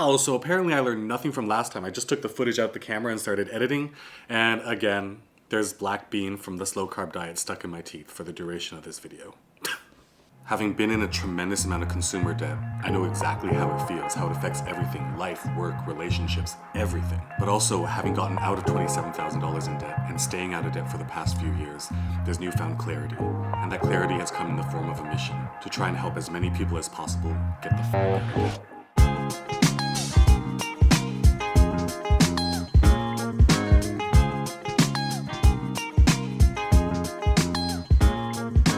Wow, so apparently I learned nothing from last time. I just took the footage out the camera and started editing, and again, there's black bean from the slow carb diet stuck in my teeth for the duration of this video. Having been in a tremendous amount of consumer debt, I know exactly how it feels, how it affects everything, life, work, relationships, everything. But also, having gotten out of $27,000 in debt and staying out of debt for the past few years, there's newfound clarity. And that clarity has come in the form of a mission, to try and help as many people as possible get the f*** out of debt.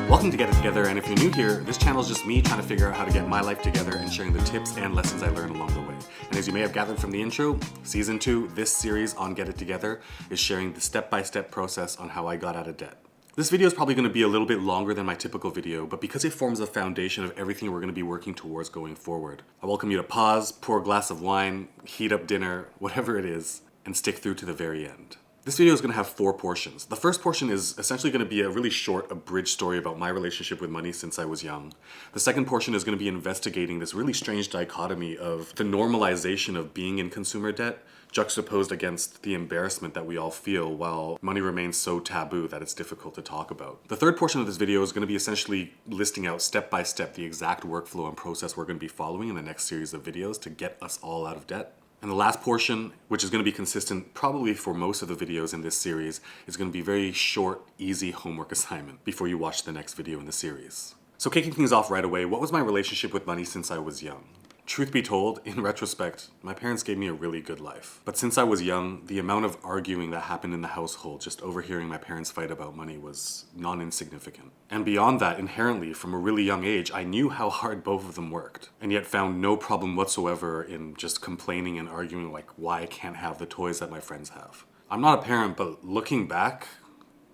Welcome to Get It Together, and if you're new here, this channel is just me trying to figure out how to get my life together and sharing the tips and lessons I learned along the way. And as you may have gathered from the intro, Season 2, this series on Get It Together, is sharing the step-by-step process on how I got out of debt. This video is probably going to be a little bit longer than my typical video, but because it forms the foundation of everything we're going to be working towards going forward, I welcome you to pause, pour a glass of wine, heat up dinner, whatever it is, and stick through to the very end. This video is going to have 4 portions. The first portion is essentially going to be a really short, abridged story about my relationship with money since I was young. The second portion is going to be investigating this really strange dichotomy of the normalization of being in consumer debt, juxtaposed against the embarrassment that we all feel while money remains so taboo that it's difficult to talk about. The third portion of this video is going to be essentially listing out step by step the exact workflow and process we're going to be following in the next series of videos to get us all out of debt. And the last portion, which is going to be consistent probably for most of the videos in this series, is going to be very short, easy homework assignment before you watch the next video in the series. So kicking things off right away, what was my relationship with money since I was young? Truth be told, in retrospect, my parents gave me a really good life. But since I was young, the amount of arguing that happened in the household, just overhearing my parents fight about money, was non-insignificant. And beyond that, inherently, from a really young age, I knew how hard both of them worked, and yet found no problem whatsoever in just complaining and arguing like why I can't have the toys that my friends have. I'm not a parent, but looking back,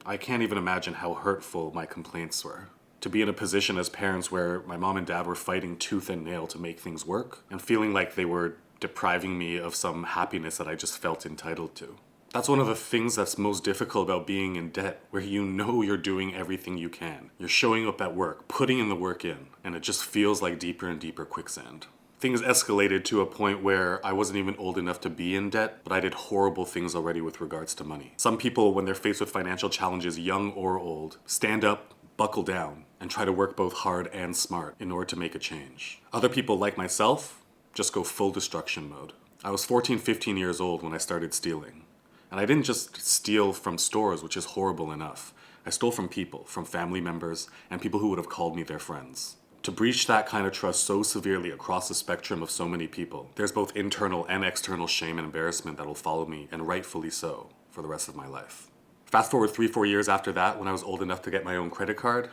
I can't even imagine how hurtful my complaints were. To be in a position as parents where my mom and dad were fighting tooth and nail to make things work, and feeling like they were depriving me of some happiness that I just felt entitled to. That's one of the things that's most difficult about being in debt, where you know you're doing everything you can. You're showing up at work, putting in the work in, and it just feels like deeper and deeper quicksand. Things escalated to a point where I wasn't even old enough to be in debt, but I did horrible things already with regards to money. Some people, when they're faced with financial challenges, young or old, stand up, buckle down, and try to work both hard and smart in order to make a change. Other people, like myself, just go full destruction mode. I was 14, 15 years old when I started stealing. And I didn't just steal from stores, which is horrible enough. I stole from people, from family members, and people who would have called me their friends. To breach that kind of trust so severely across the spectrum of so many people, there's both internal and external shame and embarrassment that will follow me, and rightfully so, for the rest of my life. Fast forward 3-4 years after that, when I was old enough to get my own credit card,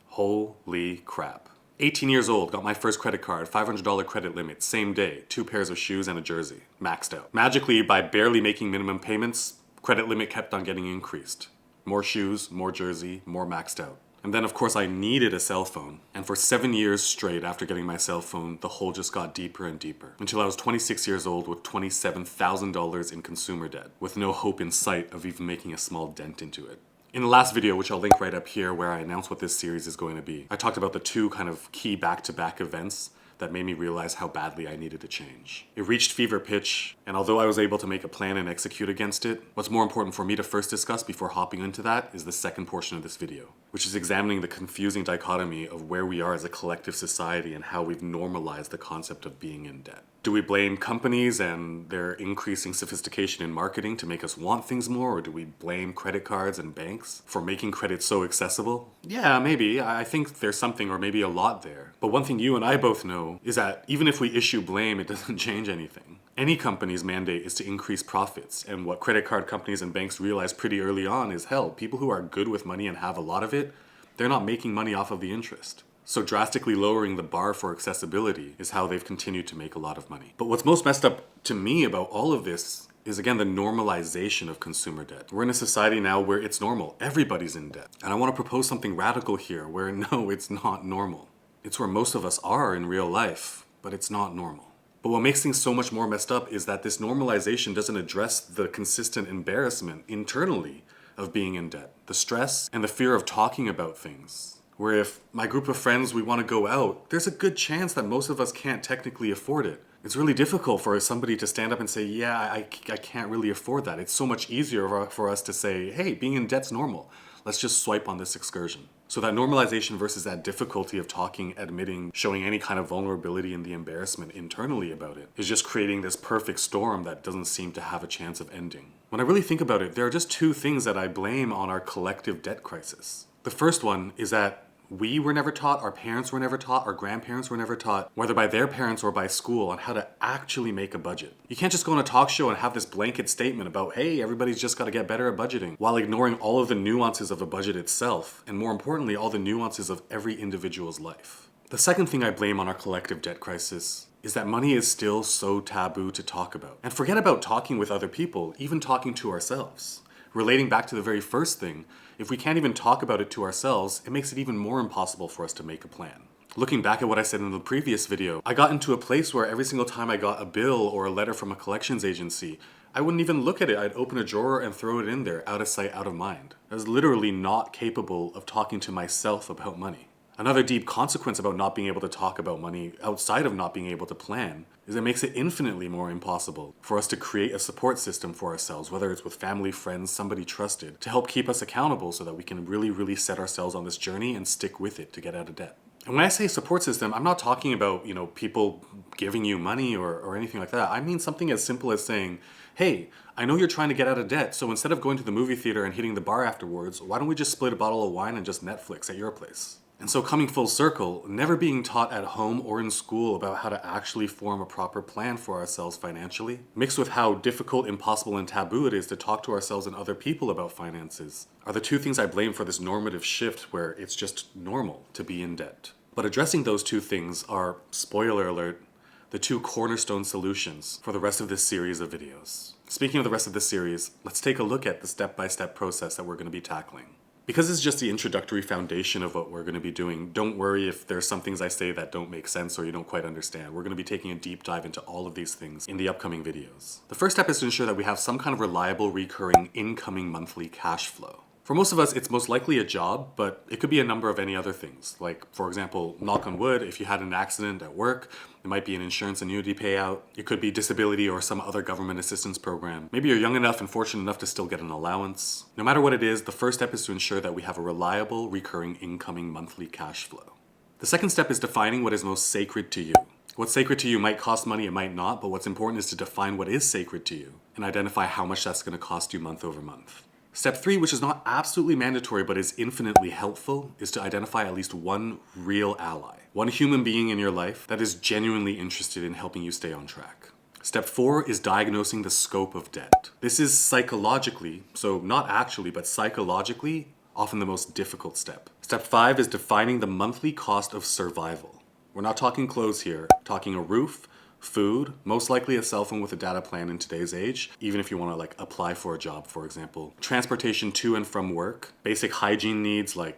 holy crap. 18 years old, got my first credit card, $500 credit limit, same day, 2 pairs of shoes and a jersey, maxed out. Magically, by barely making minimum payments, credit limit kept on getting increased. More shoes, more jersey, more maxed out. And then of course I needed a cell phone. And for 7 years straight after getting my cell phone, the hole just got deeper and deeper. Until I was 26 years old with $27,000 in consumer debt, with no hope in sight of even making a small dent into it. In the last video, which I'll link right up here where I announced what this series is going to be, I talked about the 2 kind of key back-to-back events that made me realize how badly I needed to change. It reached fever pitch, and although I was able to make a plan and execute against it, what's more important for me to first discuss before hopping into that is the second portion of this video, which is examining the confusing dichotomy of where we are as a collective society and how we've normalized the concept of being in debt. Do we blame companies and their increasing sophistication in marketing to make us want things more, or do we blame credit cards and banks for making credit so accessible? Yeah, maybe. I think there's something or maybe a lot there. But one thing you and I both know is that even if we issue blame, it doesn't change anything. Any company's mandate is to increase profits, and what credit card companies and banks realize pretty early on is, hell, people who are good with money and have a lot of it, they're not making money off of the interest. So drastically lowering the bar for accessibility is how they've continued to make a lot of money. But what's most messed up to me about all of this is, again, the normalization of consumer debt. We're in a society now where it's normal. Everybody's in debt. And I want to propose something radical here where no, it's not normal. It's where most of us are in real life, but it's not normal. But what makes things so much more messed up is that this normalization doesn't address the consistent embarrassment internally of being in debt, the stress and the fear of talking about things. Where if my group of friends, we want to go out, there's a good chance that most of us can't technically afford it. It's really difficult for somebody to stand up and say, yeah, I can't really afford that. It's so much easier for us to say, hey, being in debt's normal. Let's just swipe on this excursion. So that normalization versus that difficulty of talking, admitting, showing any kind of vulnerability and the embarrassment internally about it is just creating this perfect storm that doesn't seem to have a chance of ending. When I really think about it, there are just two things that I blame on our collective debt crisis. The first one is that we were never taught, our parents were never taught, our grandparents were never taught, whether by their parents or by school, on how to actually make a budget. You can't just go on a talk show and have this blanket statement about, hey, everybody's just got to get better at budgeting, while ignoring all of the nuances of a budget itself, and more importantly, all the nuances of every individual's life. The second thing I blame on our collective debt crisis is that money is still so taboo to talk about. And forget about talking with other people, even talking to ourselves. Relating back to the very first thing, if we can't even talk about it to ourselves, it makes it even more impossible for us to make a plan. Looking back at what I said in the previous video, I got into a place where every single time I got a bill or a letter from a collections agency, I wouldn't even look at it. I'd open a drawer and throw it in there, out of sight, out of mind. I was literally not capable of talking to myself about money. Another deep consequence about not being able to talk about money outside of not being able to plan is it makes it infinitely more impossible for us to create a support system for ourselves, whether it's with family, friends, somebody trusted, to help keep us accountable so that we can really set ourselves on this journey and stick with it to get out of debt. And when I say support system, I'm not talking about, people giving you money or anything like that. I mean something as simple as saying, hey, I know you're trying to get out of debt, so instead of going to the movie theater and hitting the bar afterwards, why don't we just split a bottle of wine and just Netflix at your place? And so coming full circle, never being taught at home or in school about how to actually form a proper plan for ourselves financially, mixed with how difficult, impossible, and taboo it is to talk to ourselves and other people about finances, are the two things I blame for this normative shift where it's just normal to be in debt. But addressing those two things are, spoiler alert, the two cornerstone solutions for the rest of this series of videos. Speaking of the rest of this series, let's take a look at the step-by-step process that we're going to be tackling. Because it's just the introductory foundation of what we're going to be doing, don't worry if there's some things I say that don't make sense or you don't quite understand. We're going to be taking a deep dive into all of these things in the upcoming videos. The first step is to ensure that we have some kind of reliable, recurring, incoming monthly cash flow. For most of us, it's most likely a job, but it could be a number of any other things. Like, for example, knock on wood, if you had an accident at work, it might be an insurance annuity payout. It could be disability or some other government assistance program. Maybe you're young enough and fortunate enough to still get an allowance. No matter what it is, the first step is to ensure that we have a reliable, recurring, incoming monthly cash flow. The second step is defining what is most sacred to you. What's sacred to you might cost money, it might not, but what's important is to define what is sacred to you and identify how much that's going to cost you month over month. Step 3, which is not absolutely mandatory but is infinitely helpful, is to identify at least one real ally, one human being in your life that is genuinely interested in helping you stay on track. Step 4 is diagnosing the scope of debt. This is psychologically, so not actually, but psychologically, often the most difficult step. Step 5 is defining the monthly cost of survival. We're not talking clothes here, we're talking a roof, food, most likely a cell phone with a data plan in today's age, even if you want to apply for a job, for example. Transportation to and from work, basic hygiene needs like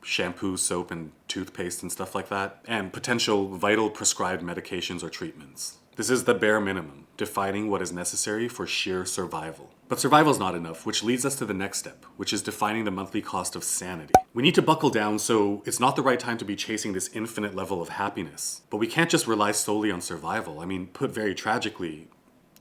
shampoo, soap, and toothpaste and stuff like that, and potential vital prescribed medications or treatments. This is the bare minimum, defining what is necessary for sheer survival. But survival is not enough, which leads us to the next step, which is defining the monthly cost of sanity. We need to buckle down, so it's not the right time to be chasing this infinite level of happiness. But we can't just rely solely on survival. I mean, put very tragically,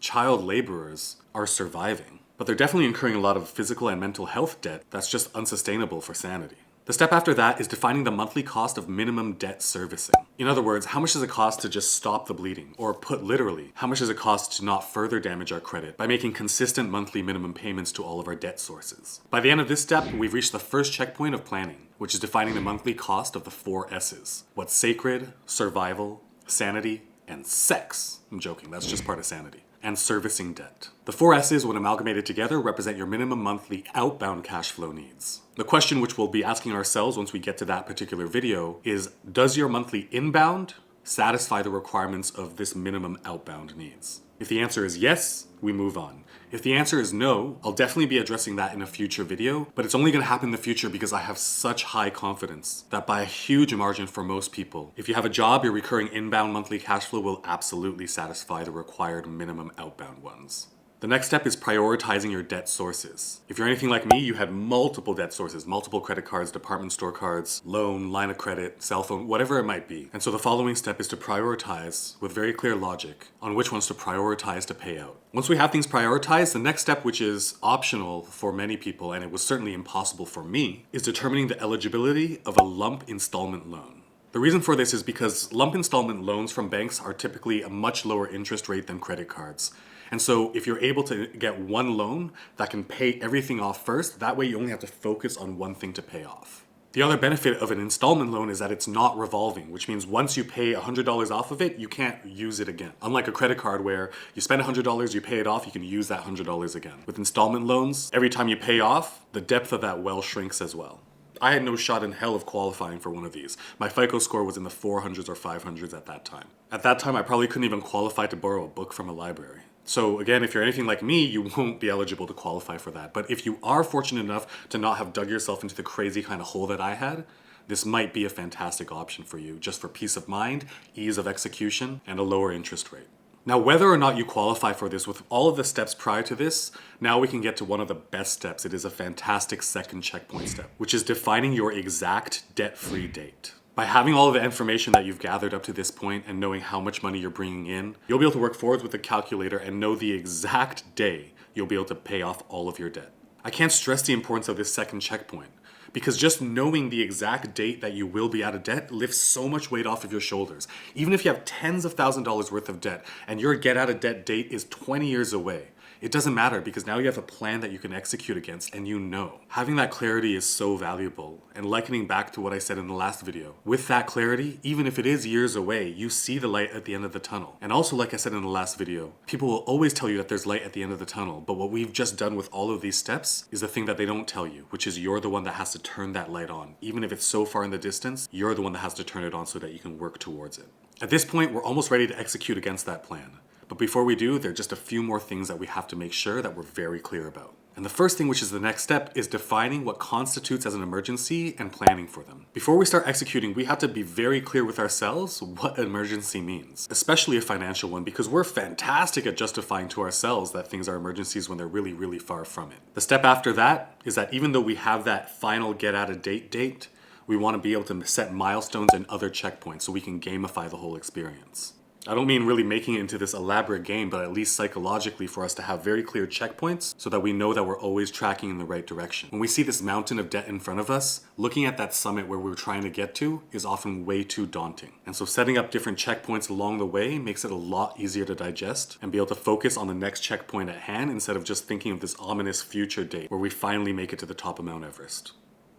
child laborers are surviving, but they're definitely incurring a lot of physical and mental health debt that's just unsustainable for sanity. The step after that is defining the monthly cost of minimum debt servicing. In other words, how much does it cost to just stop the bleeding? Or put literally, how much does it cost to not further damage our credit by making consistent monthly minimum payments to all of our debt sources? By the end of this step, we've reached the first checkpoint of planning, which is defining the monthly cost of the 4 S's. What's sacred, survival, sanity, and sex. I'm joking, that's just part of sanity. And servicing debt. The 4 S's, when amalgamated together, represent your minimum monthly outbound cash flow needs. The question which we'll be asking ourselves once we get to that particular video is, does your monthly inbound satisfy the requirements of this minimum outbound needs? If the answer is yes, we move on. If the answer is no, I'll definitely be addressing that in a future video, but it's only going to happen in the future because I have such high confidence that by a huge margin for most people, if you have a job, your recurring inbound monthly cash flow will absolutely satisfy the required minimum outbound ones. The next step is prioritizing your debt sources. If you're anything like me, you had multiple debt sources, multiple credit cards, department store cards, loan, line of credit, cell phone, whatever it might be. And so the following step is to prioritize with very clear logic on which ones to prioritize to pay out. Once we have things prioritized, the next step, which is optional for many people, and it was certainly impossible for me, is determining the eligibility of a lump installment loan. The reason for this is because lump installment loans from banks are typically a much lower interest rate than credit cards. And so if you're able to get one loan that can pay everything off first, that way you only have to focus on one thing to pay off. The other benefit of an installment loan is that it's not revolving, which means once you pay $100 off of it, you can't use it again. Unlike a credit card where you spend $100, you pay it off, you can use that $100 again. With installment loans, every time you pay off, the depth of that well shrinks as well. I had no shot in hell of qualifying for one of these. My FICO score was in the 400s or 500s at that time. At that time, I probably couldn't even qualify to borrow a book from a library. So again, if you're anything like me, you won't be eligible to qualify for that. But if you are fortunate enough to not have dug yourself into the crazy kind of hole that I had, this might be a fantastic option for you, just for peace of mind, ease of execution, and a lower interest rate. Now, whether or not you qualify for this with all of the steps prior to this, now we can get to one of the best steps. It is a fantastic second checkpoint step, which is defining your exact debt-free date. By having all of the information that you've gathered up to this point and knowing how much money you're bringing in, you'll be able to work forward with a calculator and know the exact day you'll be able to pay off all of your debt. I can't stress the importance of this second checkpoint, because just knowing the exact date that you will be out of debt lifts so much weight off of your shoulders. Even if you have tens of thousands of dollars worth of debt and your get out of debt date is 20 years away, it doesn't matter because now you have a plan that you can execute against and you know. Having that clarity is so valuable, and likening back to what I said in the last video, with that clarity, even if it is years away, you see the light at the end of the tunnel. And also, like I said in the last video, people will always tell you that there's light at the end of the tunnel, but what we've just done with all of these steps is the thing that they don't tell you, which is you're the one that has to turn that light on. Even if it's so far in the distance, you're the one that has to turn it on so that you can work towards it. At this point, we're almost ready to execute against that plan. But before we do, there are just a few more things that we have to make sure that we're very clear about. And the first thing, which is the next step, is defining what constitutes as an emergency and planning for them. Before we start executing, we have to be very clear with ourselves what an emergency means, especially a financial one, because we're fantastic at justifying to ourselves that things are emergencies when they're really, really far from it. The step after that is that even though we have that final get out of date, we want to be able to set milestones and other checkpoints so we can gamify the whole experience. I don't mean really making it into this elaborate game, but at least psychologically for us to have very clear checkpoints so that we know that we're always tracking in the right direction. When we see this mountain of debt in front of us, looking at that summit where we're trying to get to is often way too daunting. And so setting up different checkpoints along the way makes it a lot easier to digest and be able to focus on the next checkpoint at hand instead of just thinking of this ominous future date where we finally make it to the top of Mount Everest.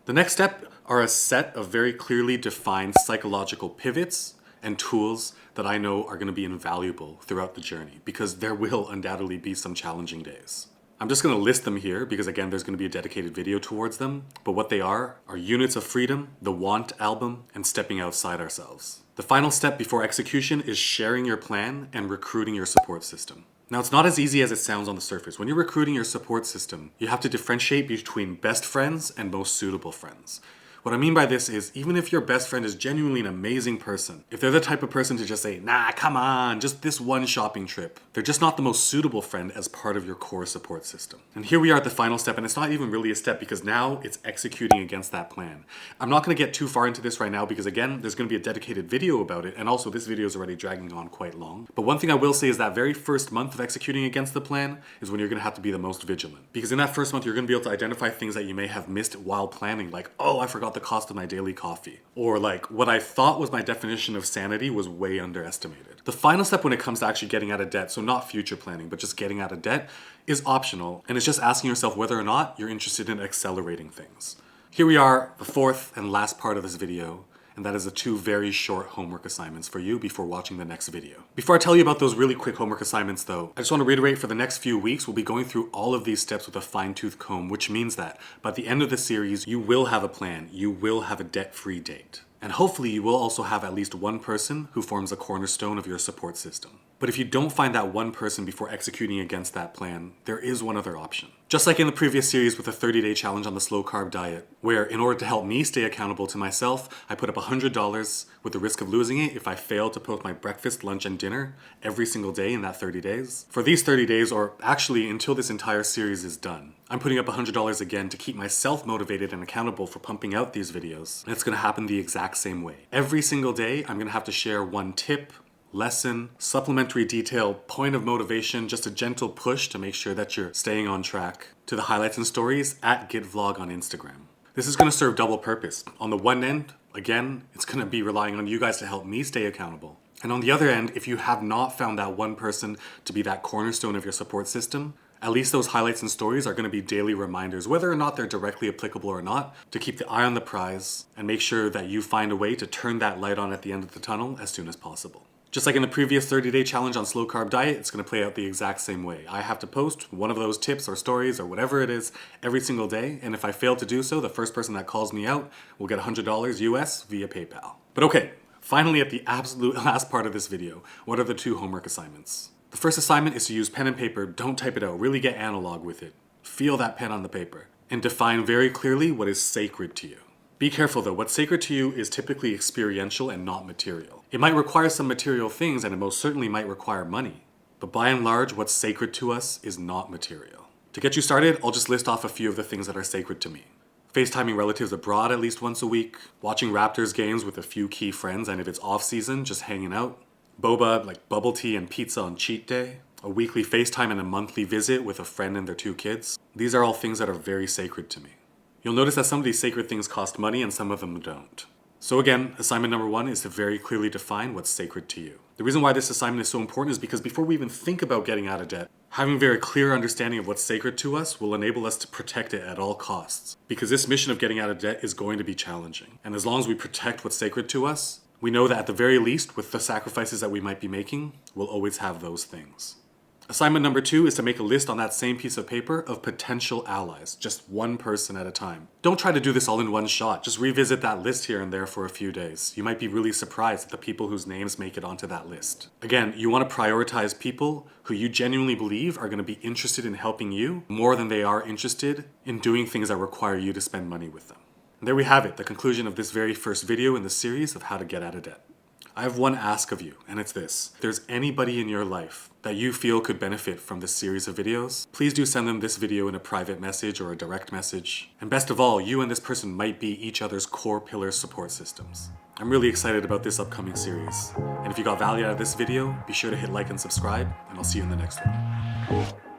The next step are a set of very clearly defined psychological pivots and tools that I know are going to be invaluable throughout the journey, because there will undoubtedly be some challenging days. I'm just going to list them here because again there's going to be a dedicated video towards them, but what they are units of freedom, the Want album, and stepping outside ourselves. The final step before execution is sharing your plan and recruiting your support system. Now, it's not as easy as it sounds on the surface. When you're recruiting your support system, you have to differentiate between best friends and most suitable friends. What I mean by this is, even if your best friend is genuinely an amazing person, if they're the type of person to just say, nah, come on, just this one shopping trip, they're just not the most suitable friend as part of your core support system. And here we are at the final step, and it's not even really a step because now it's executing against that plan. I'm not going to get too far into this right now because again, there's going to be a dedicated video about it, and also this video is already dragging on quite long. But one thing I will say is that very first month of executing against the plan is when you're going to have to be the most vigilant. Because in that first month, you're going to be able to identify things that you may have missed while planning, like, oh, I forgot the cost of my daily coffee. Or like, what I thought was my definition of sanity was way underestimated. The final step when it comes to actually getting out of debt, so not future planning, but just getting out of debt, is optional, and it's just asking yourself whether or not you're interested in accelerating things. Here we are, the fourth and last part of this video, and that is the 2 very short homework assignments for you before watching the next video. Before I tell you about those really quick homework assignments though, I just want to reiterate for the next few weeks, we'll be going through all of these steps with a fine-tooth comb, which means that by the end of the series, you will have a plan, you will have a debt-free date. And hopefully you will also have at least one person who forms a cornerstone of your support system. But if you don't find that one person before executing against that plan, there is one other option. Just like in the previous series with the 30-day challenge on the slow carb diet, where in order to help me stay accountable to myself, I put up $100 with the risk of losing it if I fail to post my breakfast, lunch, and dinner every single day in that 30 days. For these 30 days, or actually until this entire series is done, I'm putting up $100 again to keep myself motivated and accountable for pumping out these videos. And it's gonna happen the exact same way. Every single day, I'm gonna have to share one tip, lesson, supplementary detail, point of motivation, just a gentle push to make sure that you're staying on track to the highlights and stories at GitVlog on Instagram. This is gonna serve double purpose. On the one end, again, it's gonna be relying on you guys to help me stay accountable. And on the other end, if you have not found that one person to be that cornerstone of your support system, at least those highlights and stories are going to be daily reminders, whether or not they're directly applicable or not, to keep the eye on the prize and make sure that you find a way to turn that light on at the end of the tunnel as soon as possible. Just like in the previous 30-day challenge on slow carb diet, it's going to play out the exact same way. I have to post one of those tips or stories or whatever it is every single day, and if I fail to do so, the first person that calls me out will get $100 US via PayPal. But okay, finally at the absolute last part of this video, what are the 2 homework assignments? The first assignment is to use pen and paper. Don't type it out. Really get analog with it. Feel that pen on the paper. And define very clearly what is sacred to you. Be careful though. What's sacred to you is typically experiential and not material. It might require some material things, and it most certainly might require money. But by and large, what's sacred to us is not material. To get you started, I'll just list off a few of the things that are sacred to me. FaceTiming relatives abroad at least once a week. Watching Raptors games with a few key friends, and if it's off season, just hanging out. Boba, like bubble tea and pizza on cheat day, a weekly FaceTime and a monthly visit with a friend and their 2 kids. These are all things that are very sacred to me. You'll notice that some of these sacred things cost money and some of them don't. So again, assignment number 1 is to very clearly define what's sacred to you. The reason why this assignment is so important is because before we even think about getting out of debt, having a very clear understanding of what's sacred to us will enable us to protect it at all costs. Because this mission of getting out of debt is going to be challenging. And as long as we protect what's sacred to us, we know that at the very least, with the sacrifices that we might be making, we'll always have those things. Assignment number 2 is to make a list on that same piece of paper of potential allies, just one person at a time. Don't try to do this all in one shot. Just revisit that list here and there for a few days. You might be really surprised at the people whose names make it onto that list. Again, you want to prioritize people who you genuinely believe are going to be interested in helping you more than they are interested in doing things that require you to spend money with them. And there we have it, the conclusion of this very first video in the series of how to get out of debt. I have one ask of you, and it's this. If there's anybody in your life that you feel could benefit from this series of videos, please do send them this video in a private message or a direct message. And best of all, you and this person might be each other's core pillar support systems. I'm really excited about this upcoming series. And if you got value out of this video, be sure to hit like and subscribe, and I'll see you in the next one.